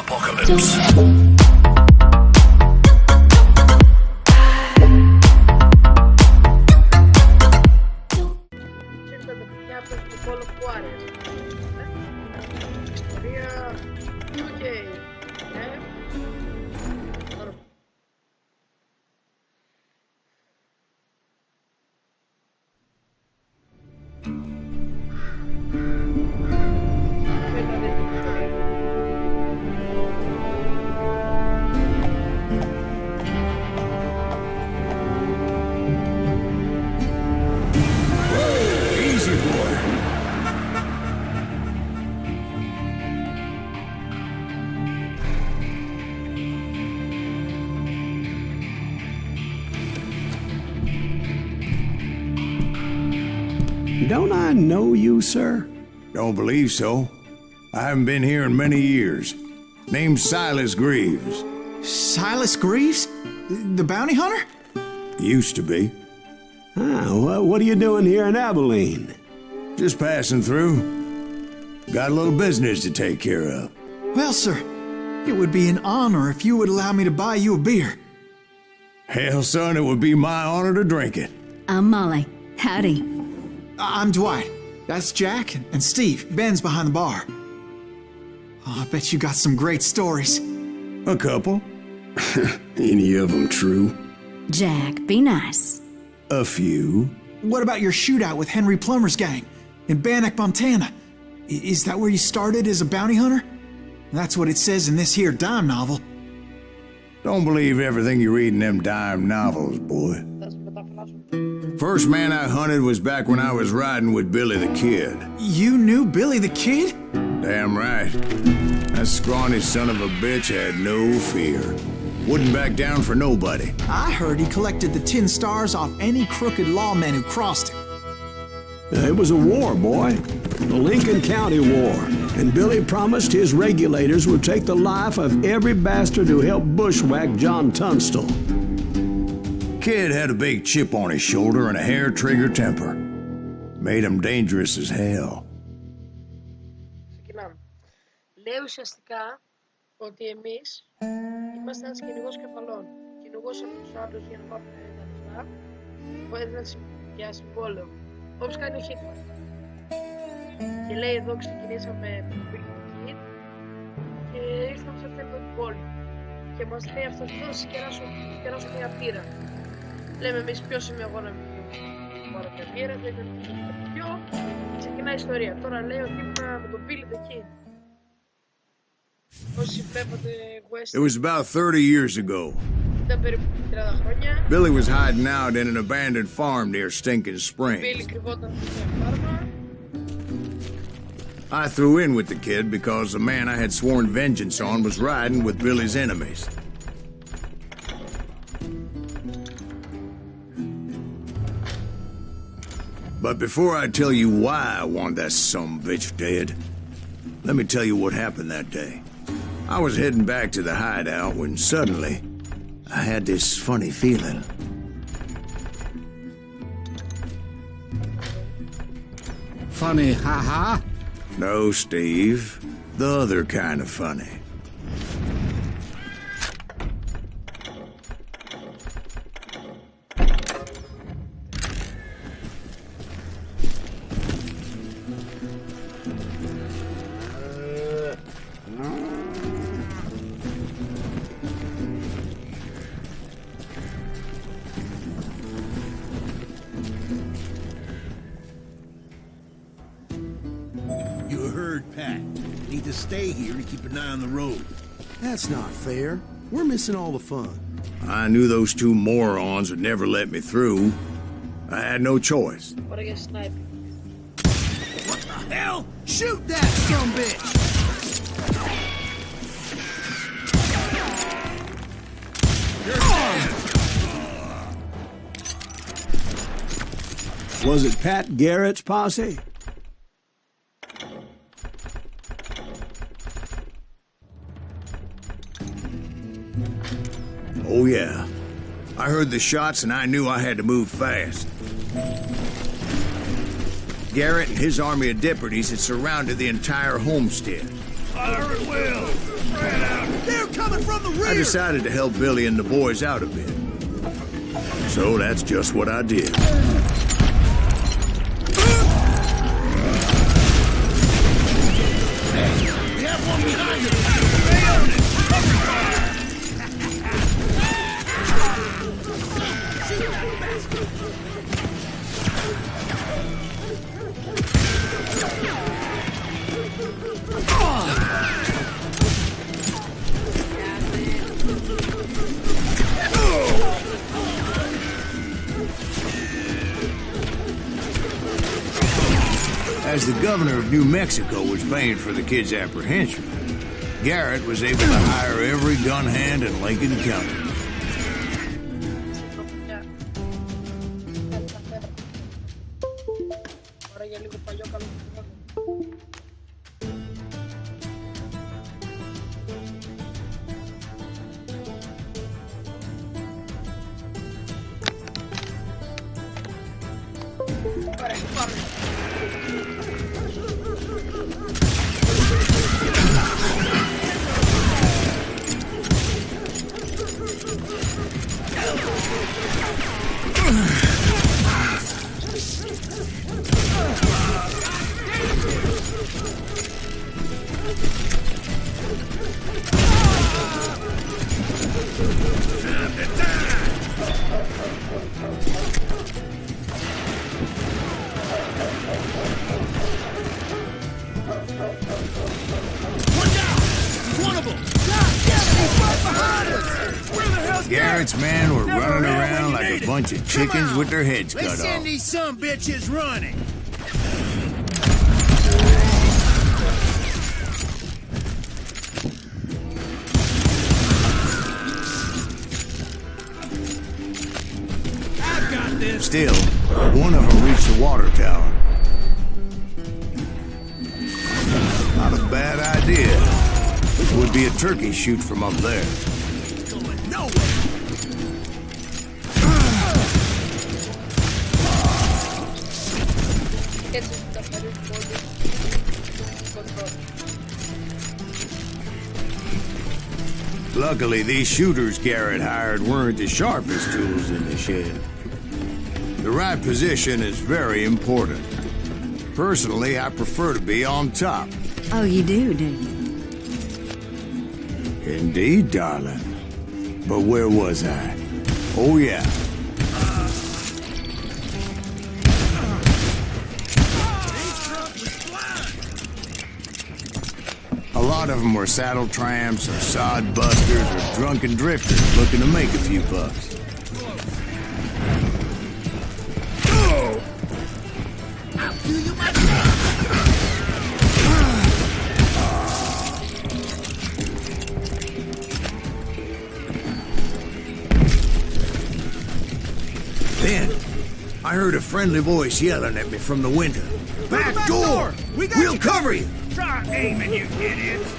Apocalypse. Juarez. Ιστορία UK. Easy, boy. Don't I know you, sir? Don't believe so. I haven't been here in many years. Name's Silas Greaves. Silas Greaves? The bounty hunter? Used to be. Well, what are you doing here in Abilene? Just passing through. Got a little business to take care of. Well, sir, it would be an honor if you would allow me to buy you a beer. Hell, son, it would be my honor to drink it. I'm Molly. Howdy. I'm Dwight. That's Jack and Steve. Ben's behind the bar. Oh, I bet you got some great stories. A couple. Any of them true? Jack, be nice. A few. What about your shootout with Henry Plummer's gang in Bannock, Montana? Is that where you started as a bounty hunter? That's what it says in this here dime novel. Don't believe everything you read in them dime novels, boy. First man I hunted was back when I was riding with Billy the Kid. You knew Billy the Kid? Damn right. That scrawny son of a bitch had no fear. Wouldn't back down for nobody. I heard he collected the 10 stars off any crooked lawmen who crossed him. It was a war, boy. The Lincoln County War. And Billy promised his regulators would take the life of every bastard who helped bushwhack John Tunstall. Kid had a big chip on his shoulder and a hair-trigger temper. Made him dangerous as hell. Ξεκινάμε. Λέει ουσιαστικά ότι εμείς είμαστε ένας κυνηγός κεφαλών. Κυνηγός από τους άλλους για να πάρουν τα λεφτά. Που έδιναν για συμβόλαιο. Όπως κάνει ο Χίτμαν. Και λέει εδώ ξεκινήσαμε με το Billy the Kid και ήρθαμε σε αυτή την πόλη. Και μας λέει αυτός εδώ συγκεράσω μια πύρα. Λέμε εμείς ποιος είμαι εγώ να μην πάρω μια πύρα, δεν είναι πιο. Ξεκινάει η ιστορία. Τώρα λέει ότι ήμουν με τον Billy the Kid. Όσοι βλέπατε West. It was about 30 years ago. Ήταν περίπου 30 χρόνια. Billy was hiding out in an abandoned farm near Stinking Springs. Billy κρυβόταν σε μια φάρμα. I threw in with the kid because the man I had sworn vengeance on was riding with Billy's enemies. But before I tell you why I want that sumbitch dead, let me tell you what happened that day. I was heading back to the hideout when suddenly I had this funny feeling. Funny, haha? No, Steve. The other kind of funny. You heard Pat. Need to stay here to keep an eye on the road. That's not fair. We're missing all the fun. I knew those two morons would never let me through. I had no choice. Τώρα για sniper. What the hell? Shoot that sumbitch! Was it Pat Garrett's posse? Oh, yeah. I heard the shots and I knew I had to move fast. Garrett and his army of deputies had surrounded the entire homestead. Fire at will! Spread out! coming from the rear! I decided to help Billy and the boys out a bit. So that's just what I did. We have one behind us! Stay on it! Cover fire! As the governor of New Mexico was paying for the kid's apprehension, Garrett was able to hire every gun hand in Lincoln County. Garrett's men were running around like a bunch of chickens with their heads cut Let's send off. these sumbitches running! I've got this! Still, one of them reached the water tower. Not a bad idea. It would be a turkey shoot from up there. Going nowhere! Luckily, these shooters Garrett hired weren't the sharpest tools in the shed. The right position is very important. Personally, I prefer to be on top. Oh, you do, do you? Indeed, darling. But where was I? Oh, yeah. A lot of them were saddle tramps or sod busters or drunken drifters looking to make a few bucks. I'll do you my Then, I heard a friendly voice yelling at me from the window. Back door! We'll cover you! Try aiming, you idiots!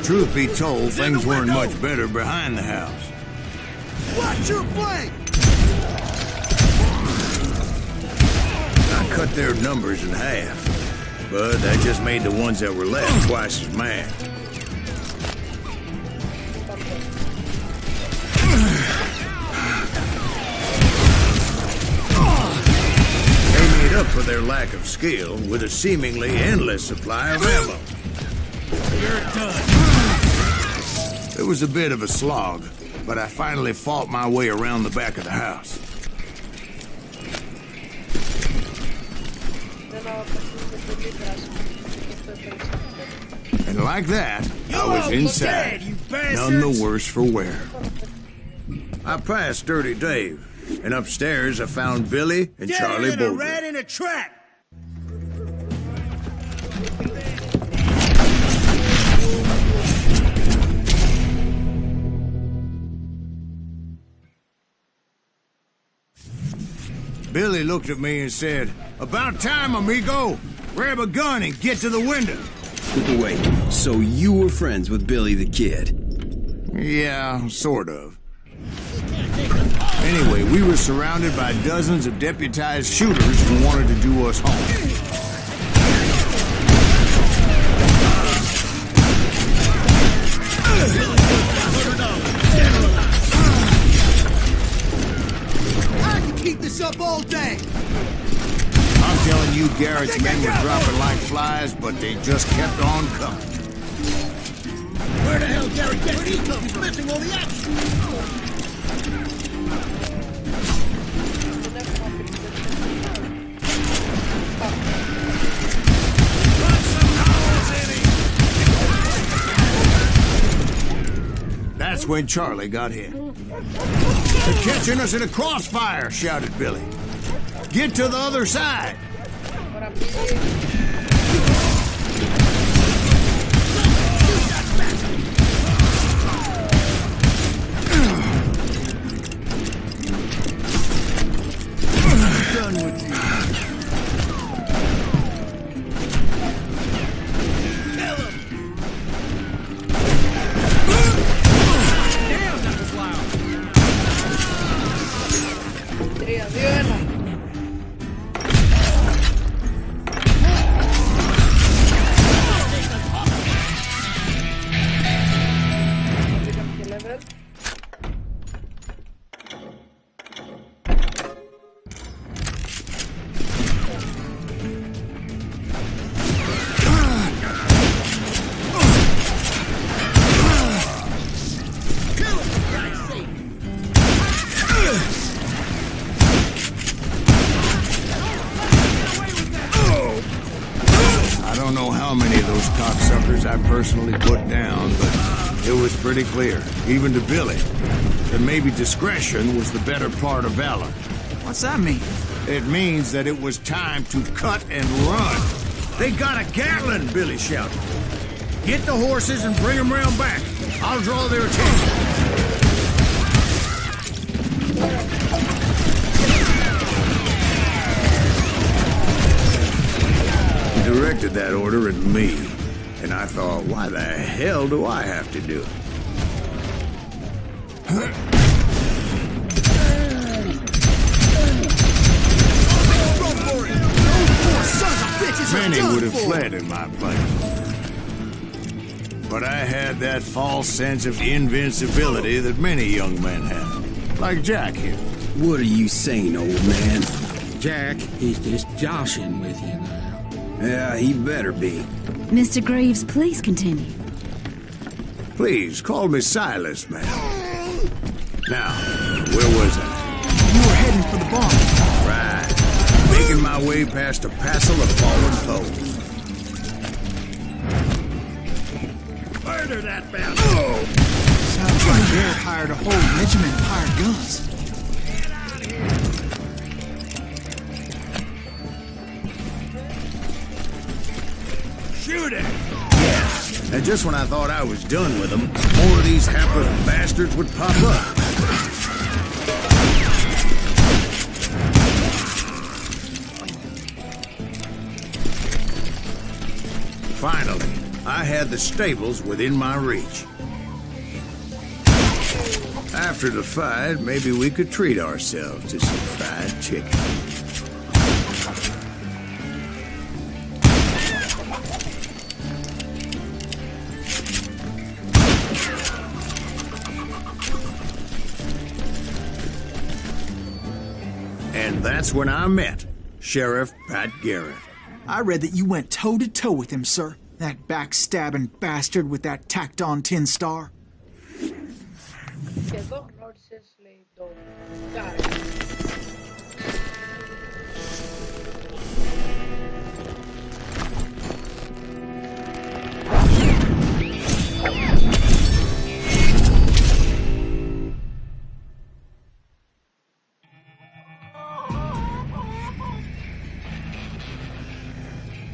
Truth be told, things weren't much better behind the house. Watch your flank! I cut their numbers in half, but that just made the ones that were left twice as mad. They made up for their lack of skill with a seemingly endless supply of ammo. You're done. It was a bit of a slog, but I finally fought my way around the back of the house. And like that, I was inside, none the worse for wear. I passed Dirty Dave, and upstairs I found Billy and Charlie Get in a Bolger. rat in a trap! Billy looked at me and said, "About time, amigo. Grab a gun and get to the window." Wait, so you were friends with Billy the Kid? Yeah, sort of. Anyway, we were surrounded by dozens of deputized shooters who wanted to do us harm. all day. I'm telling you, Garrett's men were dropping like flies, but they just kept on coming. Where the hell Garrett get these? He's missing all the action. That's when Charlie got hit. They're catching us in a crossfire, shouted Billy. Get to the other side. Done with you. Kill him. Damn, that was loud. 3-2-1. I don't know how many of those cocksuckers I personally put down, but it was pretty clear, even to Billy, that maybe discretion was the better part of valor. What's that mean? It means that it was time to cut and run. They got a Gatling, Billy shouted. Get the horses and bring them round back. I'll draw their attention. He directed that order at me, and I thought, why the hell do I have to do it? Many would have fled in my place. But I had that false sense of invincibility that many young men have. Like Jack here. What are you saying, old man? Jack, he's just joshing with you now. Yeah, he better be. Mr. Greaves, please continue. Please, call me Silas, man. Now, where was I? You were heading for the barn. Right. Making my way past a passel of fallen foes. Murder that bastard! Sounds like Garrett hired a whole regiment of hired guns. Shoot it! Yeah. And just when I thought I was done with them, more of these hapless bastards would pop up. Finally, I had the stables within my reach. After the fight, maybe we could treat ourselves to some fried chicken. And that's when I met Sheriff Pat Garrett. I read that you went toe-to-toe with him, sir. That backstabbing bastard with that tacked-on tin star. Και εδώ γνώρισες, λέει, τον Γκάρετ.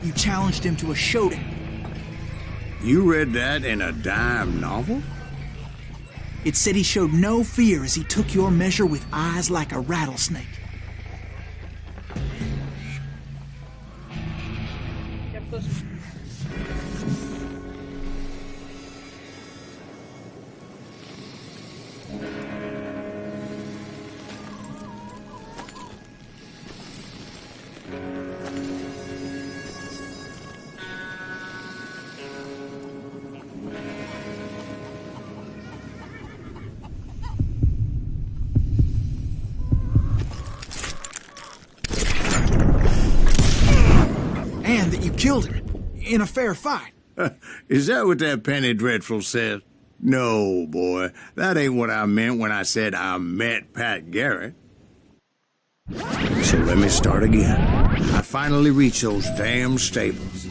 You challenged him to a showdown. You read that in a dime novel? It said he showed no fear as he took your measure with eyes like a rattlesnake. Και αυτός killed him in a fair fight. Is that what that Penny Dreadful said? No, boy. That ain't what I meant when I said I met Pat Garrett. So let me start again. I finally reached those damn stables.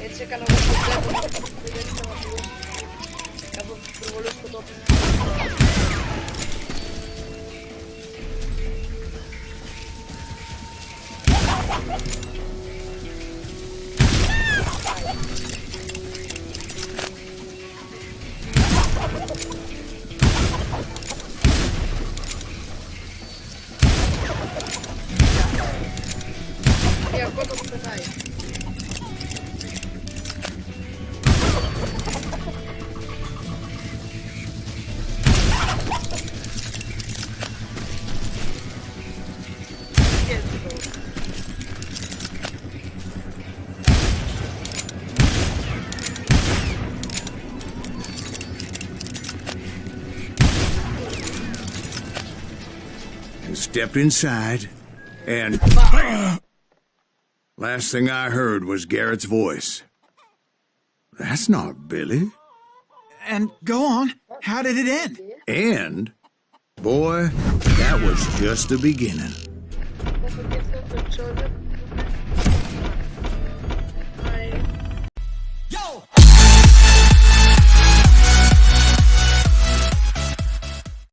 Έτσι έκανα εγώ στο τέλος, δεν ήθελα να πω. Από τους προβολές που το και αυτό το περνάει. Stepped inside, and last thing I heard was Garrett's voice. That's not Billy. And go on. How did it end? And, boy, that was just the beginning. Δεν το επεισόδιο.